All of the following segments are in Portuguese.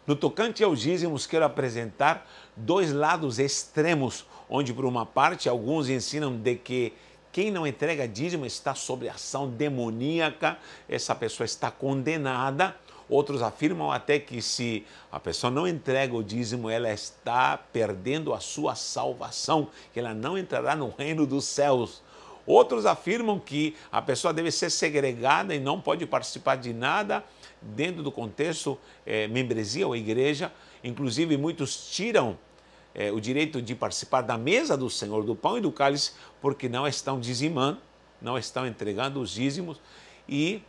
No tocante aos dízimos, quero apresentar dois lados extremos, onde, por uma parte, alguns ensinam de que quem não entrega dízimo está sob ação demoníaca, essa pessoa está condenada. Outros afirmam até que se a pessoa não entrega o dízimo, ela está perdendo a sua salvação, que ela não entrará no reino dos céus. Outros afirmam que a pessoa deve ser segregada e não pode participar de nada dentro do contexto membresia ou igreja. Inclusive, muitos tiram o direito de participar da mesa do Senhor, do pão e do cálice, porque não estão dizimando, não estão entregando os dízimos. E,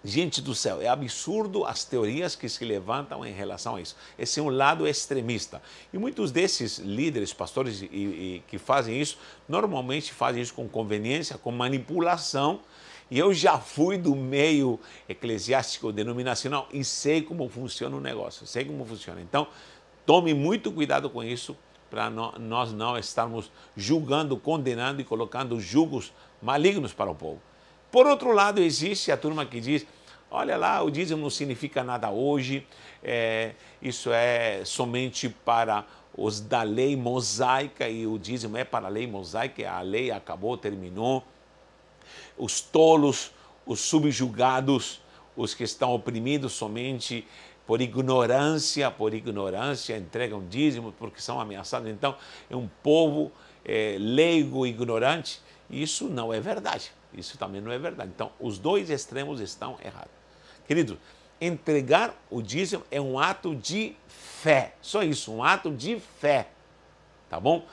gente do céu, é absurdo as teorias que se levantam em relação a isso. Esse é um lado extremista. E muitos desses líderes, pastores que fazem isso, normalmente fazem isso com conveniência, com manipulação. E eu já fui do meio eclesiástico denominacional e sei como funciona o negócio, sei como funciona. Então, tome muito cuidado com isso, para nós não estarmos julgando, condenando e colocando julgos malignos para o povo. Por outro lado, existe a turma que diz, olha lá, o dízimo não significa nada hoje, isso é somente para os da lei mosaica, e o dízimo é para a lei mosaica, a lei acabou, terminou. Os tolos, os subjugados, os que estão oprimidos somente por ignorância entregam dízimos porque são ameaçados. Então, é um povo leigo, ignorante. Isso não é verdade. Isso também não é verdade. Então, os dois extremos estão errados. Querido, entregar o dízimo é um ato de fé. Só isso, um ato de fé. Tá bom?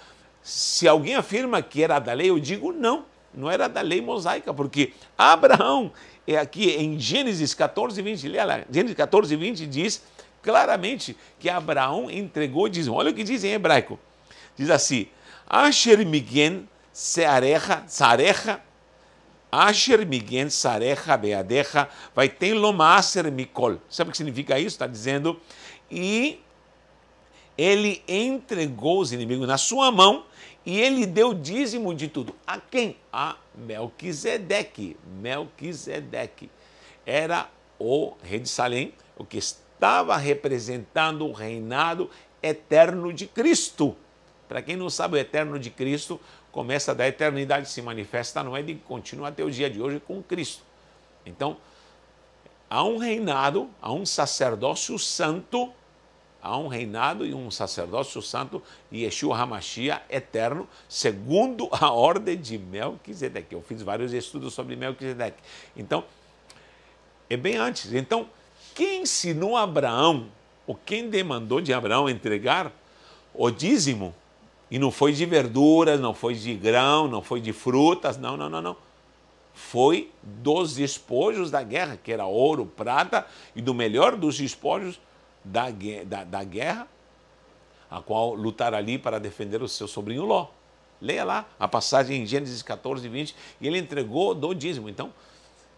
Se alguém afirma que era da lei, eu digo não. Não era da lei mosaica, porque Abraão, aqui em Gênesis 14, 20, Gênesis 14, 20 diz claramente que Abraão entregou dízimo. Olha o que diz em hebraico. Diz assim, Asher migen sarecha, Asher migen sarecha beadecha, vai ter lomaser mikol. Sabe o que significa isso? Está dizendo, e ele entregou os inimigos na sua mão, e ele deu dízimo de tudo. A quem? A Melquisedeque. Melquisedeque era o rei de Salém, o que estava representando o reinado eterno de Cristo. Para quem não sabe, o eterno de Cristo começa da eternidade, se manifesta no Éden e continua até o dia de hoje com Cristo. Então, há um reinado, há um sacerdócio santo, há um reinado e um sacerdócio santo, Yeshua HaMashiach eterno, segundo a ordem de Melquisedeque. Eu fiz vários estudos sobre Melquisedeque. Então, é bem antes. Então, quem ensinou Abraão, ou quem demandou de Abraão entregar o dízimo, e não foi de verduras, não foi de grão, não foi de frutas, não. Foi dos despojos da guerra, que era ouro, prata, e do melhor dos despojos da guerra, a qual lutar ali para defender o seu sobrinho Ló. Leia lá a passagem em Gênesis 14, 20, e ele entregou do dízimo. Então,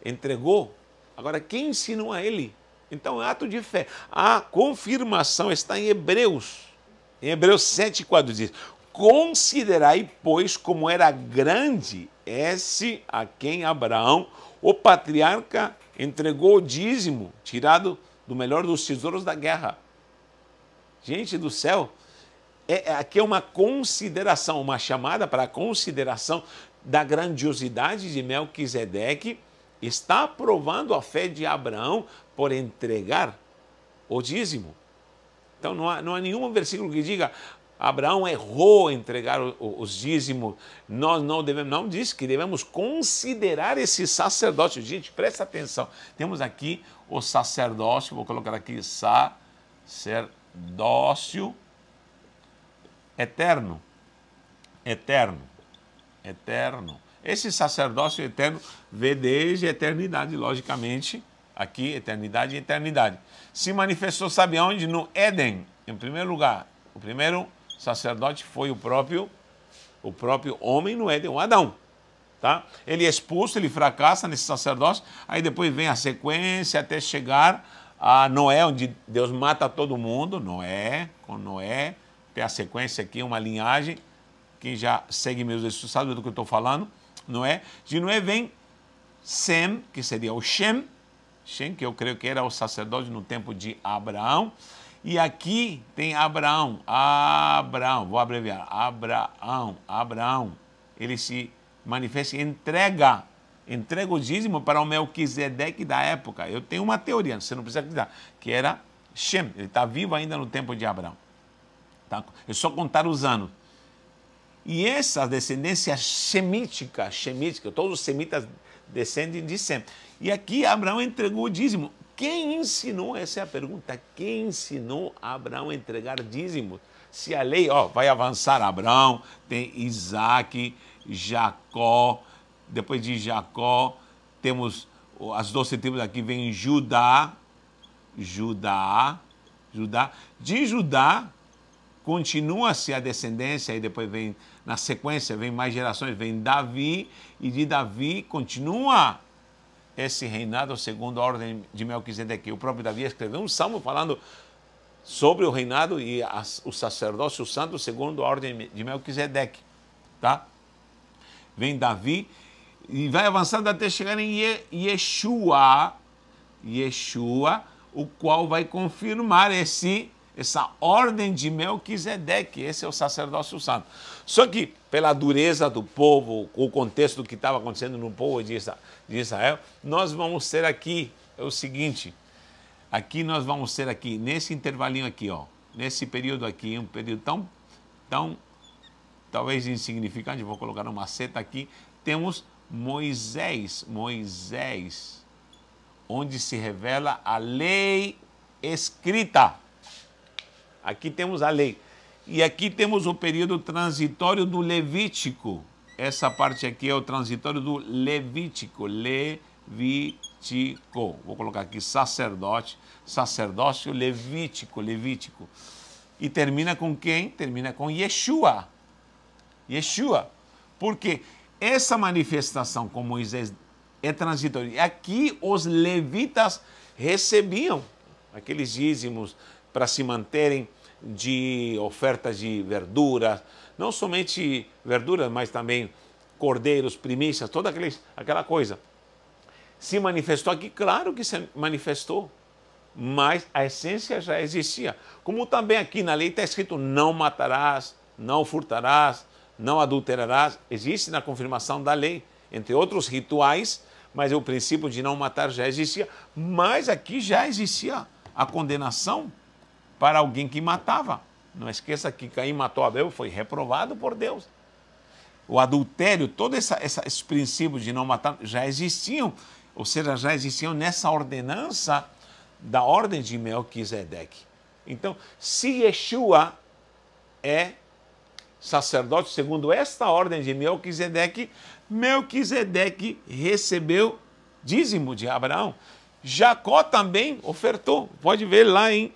entregou. Agora, quem ensinou a ele? Então, é ato de fé. A confirmação está em Hebreus 7, 4 diz, considerai, pois, como era grande esse a quem Abraão, o patriarca, entregou o dízimo, tirado do melhor dos tesouros da guerra. Gente do céu, aqui é uma consideração, uma chamada para a consideração da grandiosidade de Melquisedeque, está provando a fé de Abraão por entregar o dízimo. Então não há nenhum versículo que diga Abraão errou em entregar os dízimos, nós não devemos, não diz que devemos considerar esse sacerdócio. Gente, presta atenção, temos aqui o sacerdócio, vou colocar aqui sacerdócio eterno. Esse sacerdócio eterno vê desde a eternidade, logicamente, aqui eternidade e eternidade. Se manifestou, sabe onde? No Éden, em primeiro lugar. O primeiro sacerdote foi o próprio homem no Éden, o Adão. Tá? Ele é expulso, ele fracassa nesse sacerdócio, aí depois vem a sequência até chegar a Noé, onde Deus mata todo mundo. Com Noé, tem a sequência aqui, uma linhagem, quem já segue meus estudos sabe do que eu estou falando. Noé, de Noé vem Sem, que seria o Shem, que eu creio que era o sacerdote no tempo de Abraão, E aqui tem Abraão, vou abreviar, Abraão, ele se manifesta e entrega o dízimo para o Melquisedeque da época. Eu tenho uma teoria, você não precisa acreditar, que era Shem, ele está vivo ainda no tempo de Abraão. Tá? É só contar os anos. E essa descendência semítica, todos os semitas descendem de Sem. E aqui Abraão entregou o dízimo. Quem ensinou? Essa é a pergunta. Quem ensinou Abraão a entregar dízimo? Se a lei, vai avançar Abraão, tem Isaac, Jacó, depois de Jacó, temos as 12 tribos aqui, vem Judá. De Judá, continua-se a descendência, e depois vem, na sequência, vem mais gerações, vem Davi, e de Davi continua esse reinado segundo a ordem de Melquisedeque. O próprio Davi escreveu um salmo falando sobre o reinado e o sacerdócio santo segundo a ordem de Melquisedeque. Tá? Vem Davi e vai avançando até chegar em Yeshua, o qual vai confirmar essa ordem de Melquisedeque. Esse é o sacerdócio santo. Só que, pela dureza do povo, o contexto do que estava acontecendo no povo de Israel, nós vamos ter aqui, é o seguinte, nós vamos ter aqui, nesse intervalinho aqui, nesse período aqui, um período tão talvez insignificante, vou colocar uma seta aqui, temos Moisés, onde se revela a lei escrita. Aqui temos a lei. E aqui temos o período transitório do Levítico. Essa parte aqui é o transitório do Levítico. Vou colocar aqui sacerdócio Levítico. E termina com quem? Termina com Yeshua. Porque essa manifestação com Moisés é transitória. E aqui os levitas recebiam aqueles dízimos para se manterem de ofertas de verduras, não somente verduras, mas também cordeiros, primícias, toda aquela coisa. Se manifestou aqui? Claro que se manifestou, mas a essência já existia. Como também aqui na lei está escrito: não matarás, não furtarás, não adulterarás. Existe na confirmação da lei, entre outros rituais, mas o princípio de não matar já existia. Mas aqui já existia a condenação para alguém que matava. Não esqueça que Caim matou Abel, foi reprovado por Deus. O adultério, todos esses princípios de não matar já existiam, ou seja, já existiam nessa ordenança da ordem de Melquisedeque. Então, se Yeshua é sacerdote segundo esta ordem de Melquisedeque, Melquisedeque recebeu dízimo de Abraão. Jacó também ofertou. Pode ver lá em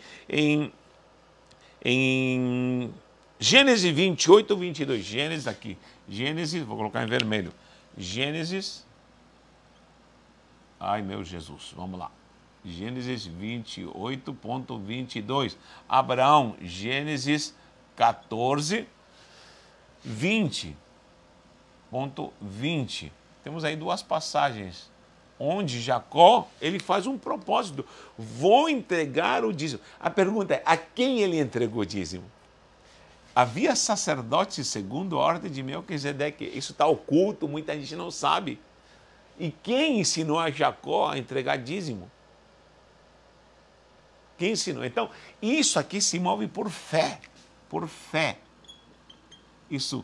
Gênesis 28, 22. Gênesis aqui. Gênesis, vou colocar em vermelho. Gênesis. Ai, meu Jesus. Vamos lá. Gênesis 28.22. Abraão, Gênesis 14, 20.20. Temos aí duas passagens onde Jacó, ele faz um propósito. Vou entregar o dízimo. A pergunta é, a quem ele entregou o dízimo? Havia sacerdotes segundo a ordem de Melquisedeque. Isso está oculto, muita gente não sabe. E quem ensinou a Jacó a entregar dízimo? Quem ensinou? Então, isso aqui se move por fé. Por fé. Isso,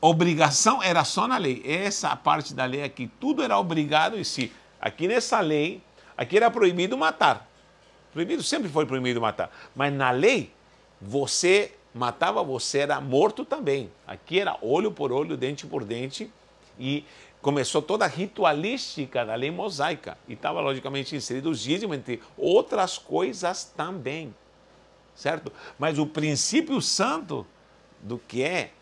obrigação era só na lei. Essa parte da lei aqui, tudo era obrigado. E se aqui nessa lei, aqui era proibido matar. Proibido, sempre foi proibido matar. Mas na lei, você matava, você era morto também. Aqui era olho por olho, dente por dente. E começou toda a ritualística da lei mosaica. E estava logicamente inserido os dízimos, entre outras coisas também. Certo? Mas o princípio santo do que é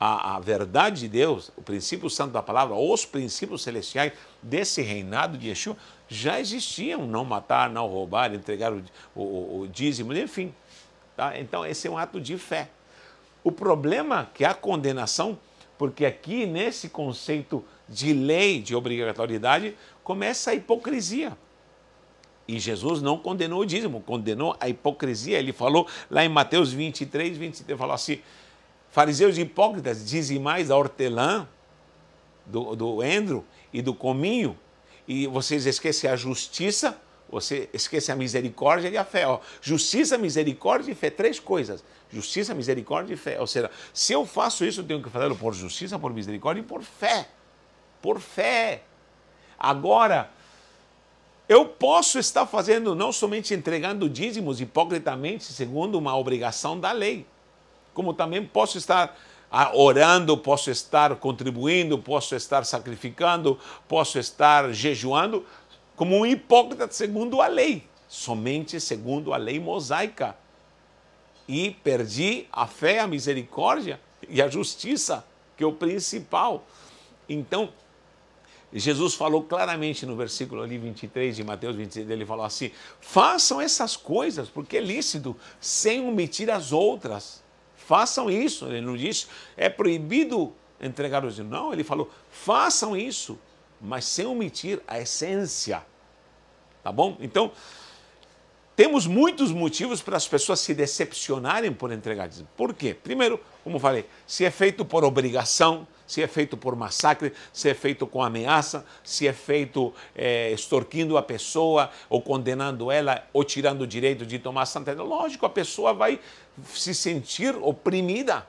a verdade de Deus, o princípio santo da palavra, os princípios celestiais desse reinado de Yeshua já existiam: não matar, não roubar, entregar o dízimo, enfim. Tá? Então esse é um ato de fé. O problema é que a condenação, porque aqui nesse conceito de lei, de obrigatoriedade, começa a hipocrisia. E Jesus não condenou o dízimo, condenou a hipocrisia. Ele falou lá em Mateus 23, falou assim, fariseus hipócritas, dizimais da hortelã, do endro e do cominho, e vocês esquecem a justiça, você esquece a misericórdia e a fé. Ó, justiça, misericórdia e fé, 3 coisas. Justiça, misericórdia e fé. Ou seja, se eu faço isso, eu tenho que fazê-lo por justiça, por misericórdia e por fé. Por fé. Agora, eu posso estar fazendo, não somente entregando dízimos hipocritamente, segundo uma obrigação da lei, como também posso estar orando, posso estar contribuindo, posso estar sacrificando, posso estar jejuando, como um hipócrita segundo a lei, somente segundo a lei mosaica. E perdi a fé, a misericórdia e a justiça, que é o principal. Então, Jesus falou claramente no versículo ali 23 de Mateus 26, ele falou assim, façam essas coisas, porque é lícito, sem omitir as outras. Façam isso. Ele não disse, é proibido entregar os dízimos. Não, ele falou, façam isso, mas sem omitir a essência. Tá bom? Então, temos muitos motivos para as pessoas se decepcionarem por entregar dízimo. Por quê? Primeiro, como falei, se é feito por obrigação, se é feito por massacre, se é feito com ameaça, se é feito extorquindo a pessoa, ou condenando ela, ou tirando o direito de tomar santa. Lógico, a pessoa vai se sentir oprimida.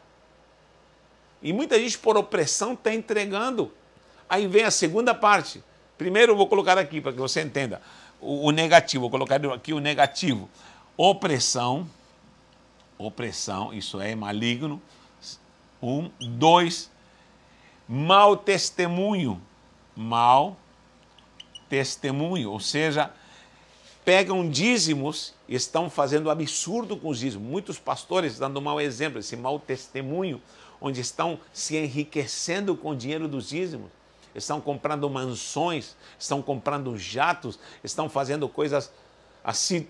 E muita gente, por opressão, está entregando. Aí vem a segunda parte. Primeiro eu vou colocar aqui, para que você entenda. O negativo, vou colocar aqui o negativo. Opressão, isso é maligno. 1, 2, mau testemunho, ou seja, pegam dízimos e estão fazendo absurdo com os dízimos. Muitos pastores dando um mau exemplo, esse mau testemunho, onde estão se enriquecendo com o dinheiro dos dízimos. Estão comprando mansões, estão comprando jatos, estão fazendo coisas assim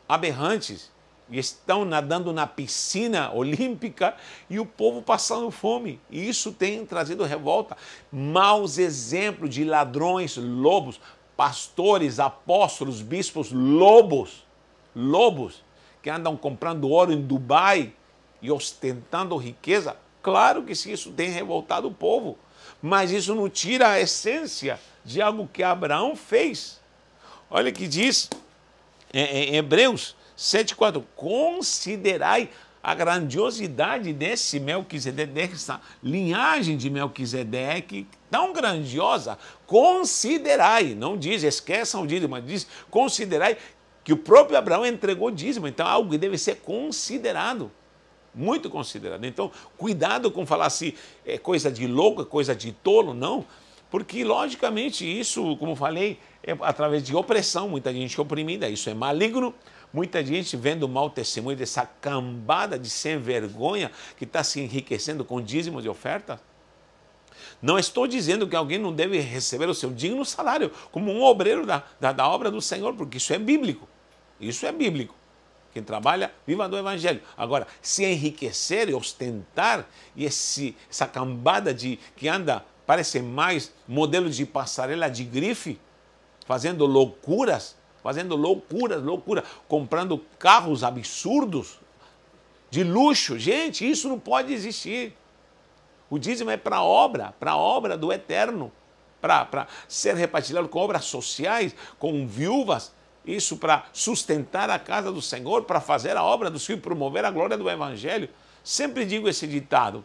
aberrantes e estão nadando na piscina olímpica e o povo passando fome. E isso tem trazido revolta. Maus exemplos de ladrões, lobos, pastores, apóstolos, bispos, lobos, que andam comprando ouro em Dubai e ostentando riqueza. Claro que sim, isso tem revoltado o povo. Mas isso não tira a essência de algo que Abraão fez. Olha que diz em Hebreus 7,4. Considerai a grandiosidade desse Melquisedeque, dessa linhagem de Melquisedeque tão grandiosa. Considerai, não diz esqueçam o dízimo, mas diz considerai que o próprio Abraão entregou dízimo. Então algo que deve ser considerado. Muito considerado. Então, cuidado com falar assim, é coisa de louco, é coisa de tolo, não. Porque, logicamente, isso, como falei, é através de opressão, muita gente oprimida, isso é maligno. Muita gente vendo o mau testemunho dessa cambada de sem vergonha que está se enriquecendo com dízimos e ofertas. Não estou dizendo que alguém não deve receber o seu digno salário como um obreiro da obra do Senhor, porque isso é bíblico. Isso é bíblico. Quem trabalha, viva do Evangelho. Agora, se enriquecer e ostentar, e essa cambada que anda, parece mais modelo de passarela de grife, fazendo loucuras, comprando carros absurdos, de luxo. Gente, isso não pode existir. O dízimo é para a obra do eterno, para ser repartilhado com obras sociais, com viúvas, isso para sustentar a casa do Senhor, para fazer a obra do Senhor e promover a glória do Evangelho. Sempre digo esse ditado.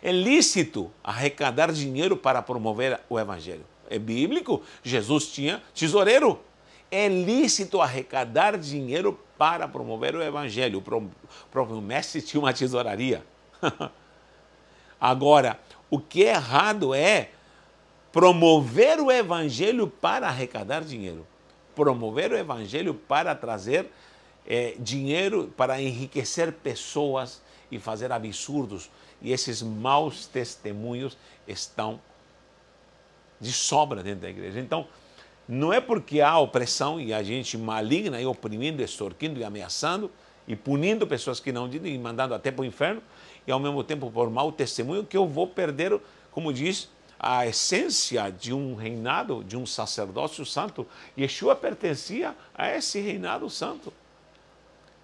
É lícito arrecadar dinheiro para promover o Evangelho. É bíblico. Jesus tinha tesoureiro. É lícito arrecadar dinheiro para promover o Evangelho. O próprio mestre tinha uma tesouraria. Agora, o que é errado é promover o Evangelho para arrecadar dinheiro. Promover o Evangelho para trazer dinheiro, para enriquecer pessoas e fazer absurdos. E esses maus testemunhos estão de sobra dentro da igreja. Então, não é porque há opressão e a gente maligna e oprimindo, extorquindo e ameaçando e punindo pessoas que não dizem e mandando até para o inferno e ao mesmo tempo por mau testemunho que eu vou perder, como diz a essência de um reinado, de um sacerdócio santo. Yeshua pertencia a esse reinado santo.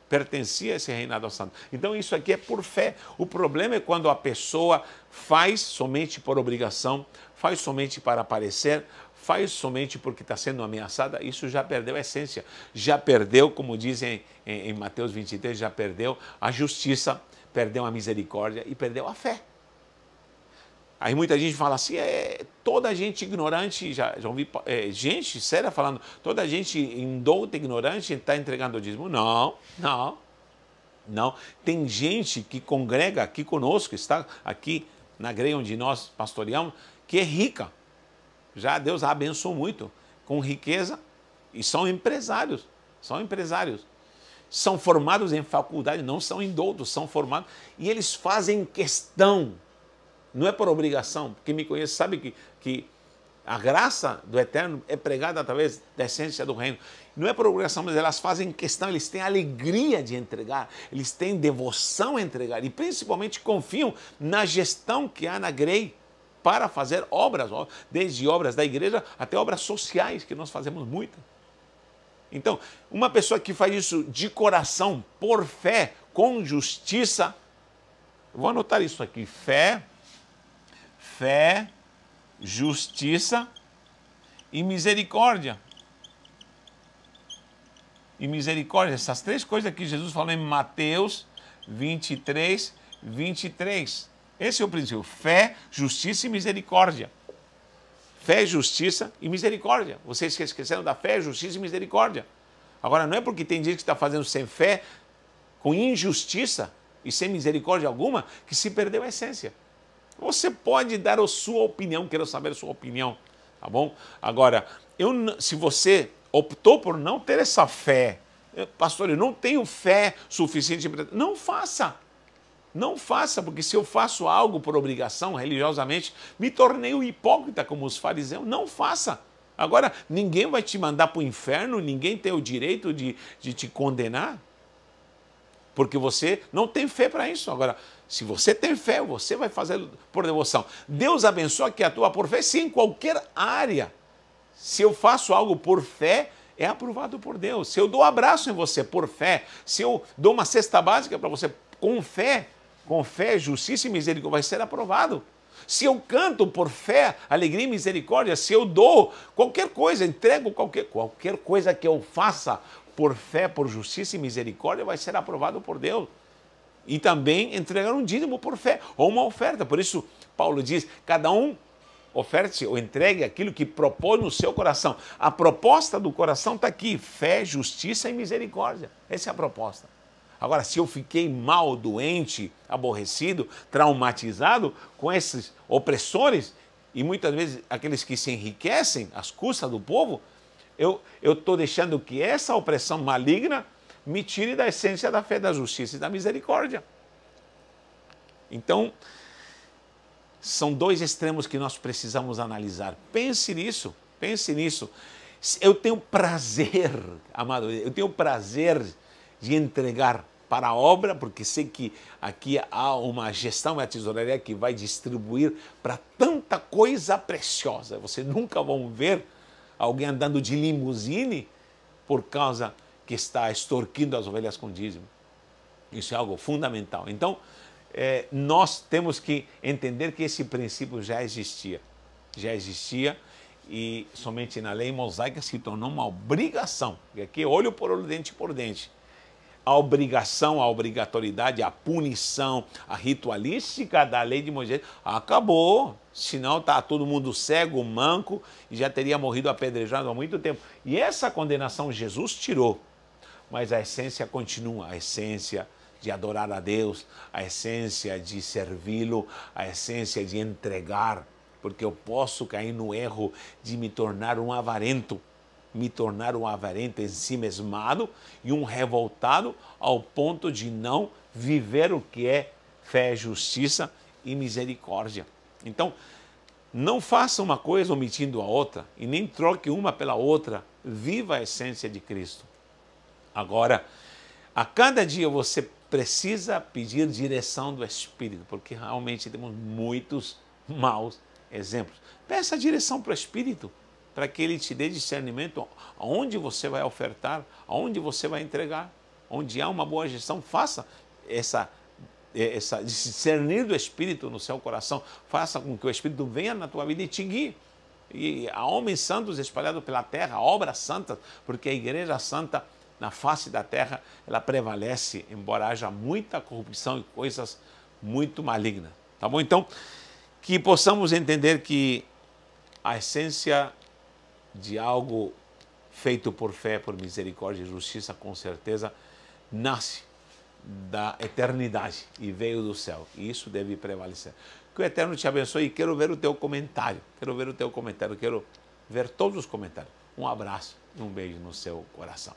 Pertencia a esse reinado santo. Então isso aqui é por fé. O problema é quando a pessoa faz somente por obrigação, faz somente para aparecer, faz somente porque está sendo ameaçada. Isso já perdeu a essência. Já perdeu, como dizem em Mateus 23, já perdeu a justiça, perdeu a misericórdia e perdeu a fé. Aí muita gente fala assim, toda gente ignorante, já ouvi gente séria falando, toda gente indouta, ignorante, está entregando o dízimo. Não, não, não. Tem gente que congrega aqui conosco, está aqui na igreja onde nós pastoreamos, que é rica. Já Deus a abençoou muito, com riqueza, e são empresários, São formados em faculdade, não são indoutos, são formados, e eles fazem questão. Não é por obrigação, quem me conhece sabe que a graça do Eterno é pregada através da essência do reino. Não é por obrigação, mas elas fazem questão, eles têm alegria de entregar, eles têm devoção a entregar e principalmente confiam na gestão que há na Grey para fazer obras, desde obras da igreja até obras sociais, que nós fazemos muito. Então, uma pessoa que faz isso de coração, por fé, com justiça, vou anotar isso aqui, fé, justiça e misericórdia. E misericórdia, essas três coisas que Jesus falou em Mateus 23, 23. Esse é o princípio, fé, justiça e misericórdia. Fé, justiça e misericórdia. Vocês esqueceram da fé, justiça e misericórdia. Agora, não é porque tem gente que está fazendo sem fé, com injustiça e sem misericórdia alguma, que se perdeu a essência. Você pode dar a sua opinião, quero saber a sua opinião, tá bom? Agora, se você optou por não ter essa fé, pastor, eu não tenho fé suficiente, não faça. Não faça, porque se eu faço algo por obrigação, religiosamente, me tornei um hipócrita como os fariseus. Não faça. Agora, ninguém vai te mandar para o inferno, ninguém tem o direito de te condenar, porque você não tem fé para isso. Agora, se você tem fé, você vai fazer por devoção. Deus abençoa que atua por fé, sim, em qualquer área. Se eu faço algo por fé, é aprovado por Deus. Se eu dou um abraço em você por fé, se eu dou uma cesta básica para você com fé, justiça e misericórdia, vai ser aprovado. Se eu canto por fé, alegria e misericórdia, se eu dou qualquer coisa, entrego qualquer coisa que eu faça por fé, por justiça e misericórdia, vai ser aprovado por Deus. E também entregar um dízimo por fé, ou uma oferta. Por isso, Paulo diz, cada um oferte ou entregue aquilo que propõe no seu coração. A proposta do coração está aqui, fé, justiça e misericórdia. Essa é a proposta. Agora, se eu fiquei mal, doente, aborrecido, traumatizado com esses opressores, e muitas vezes aqueles que se enriquecem às custas do povo, eu estou deixando que essa opressão maligna me tire da essência da fé, da justiça e da misericórdia. Então, são dois extremos que nós precisamos analisar. Pense nisso, pense nisso. Eu tenho prazer, amado, eu tenho prazer de entregar para a obra, porque sei que aqui há uma gestão, uma tesouraria que vai distribuir para tanta coisa preciosa. Vocês nunca vão ver alguém andando de limusine por causa que está extorquindo as ovelhas com dízimo. Isso é algo fundamental. Então, nós temos que entender que esse princípio já existia. Já existia e somente na lei mosaica se tornou uma obrigação. E aqui olho por olho, dente por dente. A obrigação, a obrigatoriedade, a punição, a ritualística da lei de Moisés acabou. Senão está todo mundo cego, manco e já teria morrido apedrejado há muito tempo. E essa condenação Jesus tirou. Mas a essência continua, a essência de adorar a Deus, a essência de servi-lo, a essência de entregar, porque eu posso cair no erro de me tornar um avarento ensimesmado e um revoltado ao ponto de não viver o que é fé, justiça e misericórdia. Então, não faça uma coisa omitindo a outra e nem troque uma pela outra. Viva a essência de Cristo. Agora, a cada dia você precisa pedir direção do Espírito, porque realmente temos muitos maus exemplos. Peça a direção para o Espírito, para que Ele te dê discernimento aonde você vai ofertar, aonde você vai entregar. Onde há uma boa gestão, faça essa discernir do Espírito no seu coração, faça com que o Espírito venha na tua vida e te guie. E há homens santos espalhados pela terra, obras santas, porque a igreja santa na face da terra, ela prevalece, embora haja muita corrupção e coisas muito malignas. Tá bom? Então, que possamos entender que a essência de algo feito por fé, por misericórdia e justiça, com certeza, nasce da eternidade e veio do céu. E isso deve prevalecer. Que o Eterno te abençoe e quero ver o teu comentário. Quero ver todos os comentários. Um abraço e um beijo no seu coração.